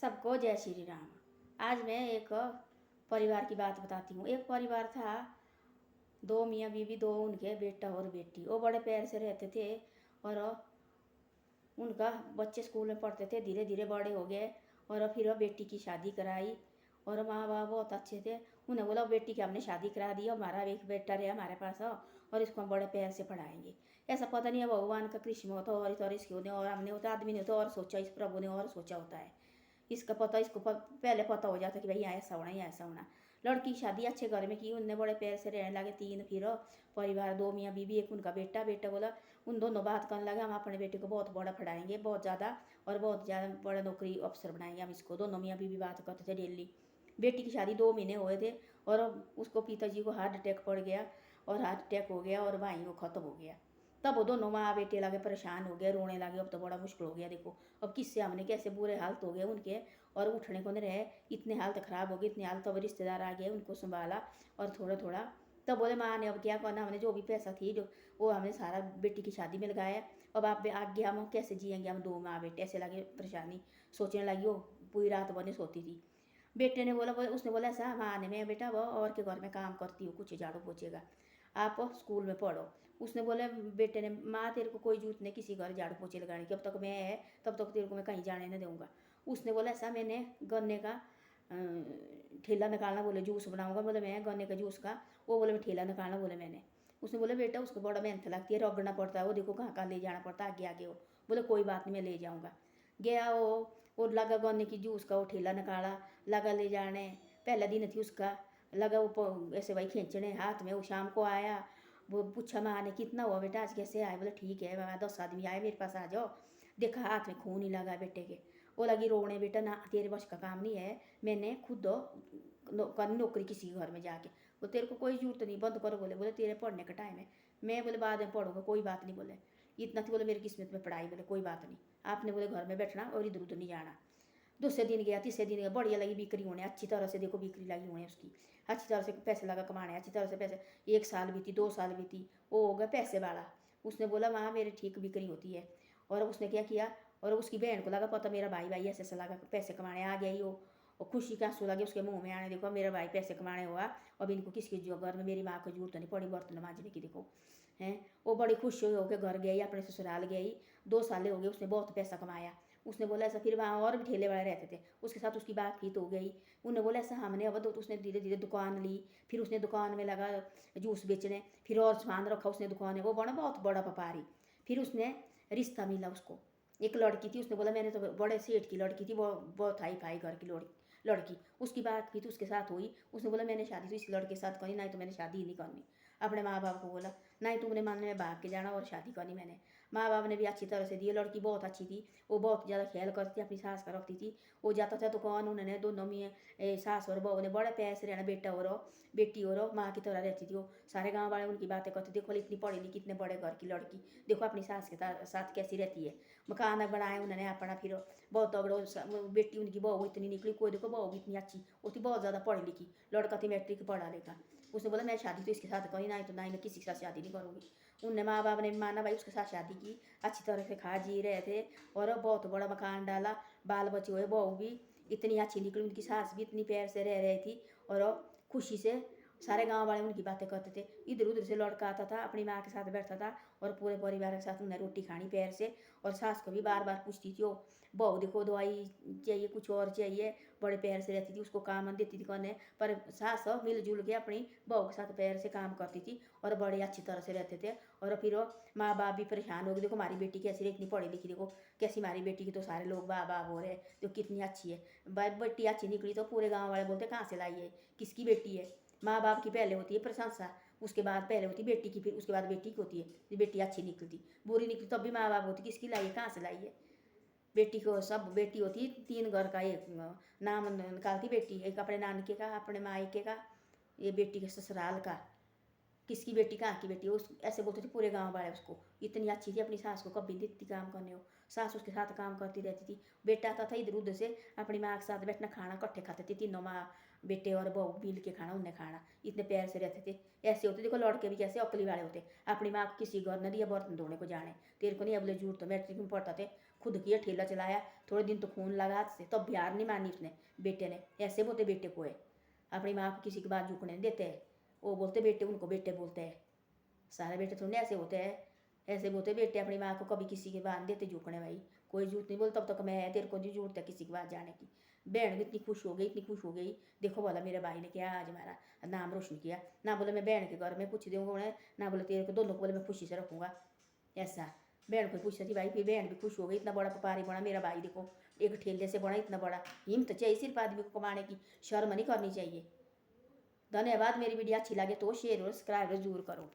सबको जय श्री राम। आज मैं एक परिवार की बात बताती हूँ। एक परिवार था, दो मियाँ बीवी, दो उनके बेटा और बेटी। वो बड़े प्यार से रहते थे और उनका बच्चे स्कूल में पढ़ते थे, धीरे धीरे बड़े हो गए और फिर बेटी की शादी कराई और माँ बाप बहुत अच्छे थे। उन्हें बोला बेटी की हमने शादी करा दी, हमारा एक बेटा रहे हमारे पास और इसको हम बड़े प्यार से पढ़ाएंगे। ऐसा पता नहीं है भगवान का कृष्ण होता और इसके होने और हमने होता आदमी ने तो और सोचा, इस प्रभु ने और सोचा होता है। इसका पता इसको पहले पता हो जाता कि भाई यहाँ ऐसा होना, यहाँ ऐसा होना। लड़की की शादी अच्छे घर में की, उनने बड़े प्यार से रहने लगे। तीन फिर परिवार, दो मियाँ बीवी, एक उनका बेटा। बेटा बोला, उन दोनों बात करने लगे, हम अपने बेटे को बहुत बड़ा पढ़ाएंगे, बहुत ज़्यादा और बहुत ज़्यादा बड़ा नौकरी अफसर बनाएंगे हम इसको। दोनों मियाँ बीवी बात करते थे डेली। बेटी की शादी 2 महीने हुए थे और उसको पिताजी को हार्ट अटैक पड़ गया और हार्ट अटैक हो गया और भाई वो खत्म हो गया। तब वो दोनों माँ बेटे लगे परेशान हो गए, रोने लगे। अब तो बड़ा मुश्किल हो गया, देखो अब किससे हमने कैसे बुरे हालत हो गए उनके और उठने को नहीं रहे। इतने हालत खराब हो गई, इतने हालत। अब रिश्तेदार आ गए, उनको संभाला और थोड़ा थोड़ा। तब बोले माँ ने अब क्या करना, हमने जो भी पैसा थी जो वो हमने सारा बेटी की शादी में लगाया। अब आप आगे हम कैसे जिएंगे, हम दो माँ बेटे। ऐसे लगे परेशानी, सोचने लगी। वो पूरी रात बने सोती थी। बेटे ने बोला, उसने बोला ऐसा, माँ ने, मैं बेटा वो और के घर में काम करती हूँ, कुछ झाड़ू पोछेगा, आप स्कूल में पढ़ो। उसने बोले, बेटे ने, माँ तेरे को कोई जरूरत नहीं किसी घर झाड़ू पोछे लगाने की, अब तक मैं है तब तक तेरे को मैं कहीं जाने नहीं दूंगा। उसने बोला ऐसा, मैंने गन्ने का ठेला निकालना, बोले जूस बनाऊंगा। बोले मैं गन्ने का जूस का, वो बोले मैं ठेला निकालना, बोले मैंने। उसने बोला बेटा उसको बड़ा मेहनत लगती है, रगड़ना पड़ता है, वो देखो कहाँ कहाँ ले जाना पड़ता है, आगे आगे हो। बोले कोई बात नहीं, मैं ले जाऊँगा। गया वो लगा गन्ने की जूस का वो ठेला निकाला, लगा ले जाने। पहला दिन थी उसका, लगा वो ऐसे वही खींचने हाथ में। वो शाम को आया, वो पूछा माँ ने कितना हुआ बेटा, आज कैसे आए? बोले ठीक है मैं 10 आदमी आए मेरे पास, आ जाओ। देखा हाथ में खून ही लगा बेटे के। वो लगी रोने, बेटा ना तेरे बस का काम नहीं है, मैंने खुद नौकरी किसी घर में जाके। वो तेरे को कोई जरूरत नहीं, बंद करो। बोले तेरे पढ़ने का टाइम है। मैं बोले बाद में पढ़ूंगा, कोई बात नहीं। बोले इतना थी, बोले मेरी किस्मत में पढ़ाई। बोले कोई बात नहीं, आपने बोले घर में बैठना और इधर उधर नहीं जाना। दूसरे दिन गया, तीसरे दिन गया, बढ़िया लगी बिक्री होने, अच्छी तरह से देखो बिक्री लगी होने उसकी, अच्छी तरह से पैसे लगा कमाने, अच्छी तरह से पैसे। 1 साल बीती, 2 साल बीती, वो हो गया पैसे वाला। उसने बोला वहाँ मेरी ठीक बिक्री होती है। और उसने क्या किया, और उसकी बहन को लगा पता मेरा भाई भाई ऐसे ऐसा लगा पैसे कमाने आ गया ही वो। और खुशी का आंसू लगे उसके मुंह में आने, देखो मेरा भाई पैसे कमाने हुआ। अब इनको किसकी जो घर में मेरी माँ को जरूरत नहीं पड़ी बर्तन मांजने की, देखो हैं। वो बड़ी खुश होकर घर गई, अपने ससुराल गई। 2 साल हो गए, उसने बहुत पैसा कमाया। उसने बोला ऐसा, फिर वहाँ और भी ठेले वाले रहते थे, उसके साथ उसकी बातचीत हो गई। उन्होंने बोला ऐसा हमने अब तो उसने धीरे धीरे दुकान ली। फिर उसने दुकान में लगा जूस बेचने, फिर और सामान रखा उसने दुकान में, वो बना बहुत बड़ा व्यापारी। फिर उसने रिश्ता मिला उसको, एक लड़की थी। उसने बोला मैंने तो बड़े सेठ की लड़की थी, वो बहुत हाई फाई घर की लड़की। उसकी बात की तो उसके साथ हुई। उसने बोला मैंने शादी तो इस लड़के के साथ करनी, नहीं तो मैंने शादी ही नहीं करनी। अपने माँ बाप को बोला नहीं तुमने मानने में भाग के जाना और शादी करनी मैंने। माँ बाप ने भी अच्छी तरह से दी, लड़की बहुत अच्छी थी। वो बहुत ज़्यादा ख्याल करती थी, अपनी सास का रखती थी। वो जाता था तो कौन, उन्होंने दोनों में सास और बहू ने बड़े प्यार से रहना, बेटा और बेटी और माँ की तरह रहती थी वो। सारे गाँव वाले उनकी बातें करते, देखो इतनी पढ़ी लिखी, इतने बड़े घर की लड़की, देखो अपनी सास के साथ कैसी रहती है। मकान बनाए उन्होंने अपना, फिर बहुत तगड़ो। बेटी उनकी बहू इतनी निकली, कोई देखो बहू भी इतनी अच्छी, वो थी बहुत ज़्यादा पढ़ी लिखी। लड़का थी मैट्रिक पढ़ा लिखा। उसने बोला मैं शादी तो इसके साथ करी, नहीं तो नहीं मैं किसी के साथ शादी नहीं करूँगी। उनने माँ बाप ने माना, भाई उसके साथ शादी की। अच्छी तरह से खा जी रहे थे और बहुत बड़ा मकान डाला, बाल बच्चे हुए, बहू भी इतनी अच्छी निकली, उनकी सास भी इतनी प्यार से रह रही थी और खुशी से सारे गांव वाले उनकी बातें करते थे। इधर उधर से लड़का आता था, अपनी माँ के साथ बैठता था और पूरे परिवार के साथ उन्हें रोटी खानी प्यार से। और सास को भी बार बार पूछती थी, ओ बहू देखो दवाई चाहिए, कुछ और चाहिए, बड़े प्यार से रहती थी, उसको काम देती थी करने। पर सास मिलजुल के अपनी बहू के साथ प्यार से काम करती थी और बड़े अच्छी तरह से रहते थे। और फिर माँ बाप भी परेशान हो गए, देखो हमारी बेटी कैसी रही, इतनी पढ़ी लिखी, देखो कैसी हमारी बेटी की, तो सारे लोग वाह वाह हो रहे, तो कितनी अच्छी है बेटी, अच्छी निकली। तो पूरे गाँव वाले बोलते कहाँ से लाई है, किसकी बेटी है। माँ बाप की पहले होती है प्रशंसा, उसके बाद पहले होती बेटी की, फिर उसके बाद बेटी की होती है। बेटी अच्छी निकलती, बुरी निकली तब भी माँ बाप होती किसकी लाई है, कहाँ से लाई है। बेटी को सब बेटी होती, 3 घर का एक नाम निकालती बेटी, एक अपने नानके का, अपने मायके का, ये बेटी के ससुराल का, किसकी बेटी कहाँ की बेटी। उस ऐसे बोलते थे पूरे गांव वाले उसको। इतनी अच्छी थी, अपनी सास को कभी देती काम करने हो, सास उसके साथ काम करती रहती थी। बेटा आता था इधर उधर से, अपनी माँ के साथ बैठना, खाना इकट्ठे खाते थे तीनों माँ बेटे और बहू मिल के खाना, उनने खाना, इतने प्यार से रहते थे। ऐसे होते, देखो लड़के भी कैसे अकली वाले होते, अपनी माँ को किसी घर न दिया बर्तन धोने को जाने, तेरे को नहीं अबले जरूरत, तो मैट्रिक में पढ़ता थे, खुद किया ठेला चलाया, थोड़े दिन तो खून लगा हाथ से, तब बिहार नहीं मानी उसने बेटे ने। ऐसे बोलते बेटे को है, अपनी माँ को किसी की बात झुकने नहीं देते हैं, वो बोलते बेटे, उनको बेटे बोलते हैं। सारे बेटे थोड़े ऐसे होते हैं, ऐसे बोलते बेटे अपनी माँ को कभी किसी की बात देते झुकने, भाई कोई झूठ नहीं बोलता, तब तक मैं तेरे को नहीं जरूरत है किसी की बात जाने की। बहन भी इतनी खुश हो गई, इतनी खुश हो गई, देखो बोला मेरे भाई ने क्या आज हमारा नाम रोशन किया, ना बोले मैं बहन के घर में कुछ दूंगा उन्हें, ना बोले तेरे को दोनों को बोले मैं खुशी से रखूँगा। ऐसा बहन को पूछ रही थी भाई, फिर बहन भी खुश हो गई, इतना बड़ा व्यापारी बना मेरा भाई, देखो एक ठेले से बना इतना बड़ा, हिम्मत चाहिए सिर्फ आदमी को कमाने की, शर्म नहीं करनी चाहिए। धन्यवाद। मेरी वीडियो अच्छी लगे तो शेयर और सब्सक्राइब जरूर करो।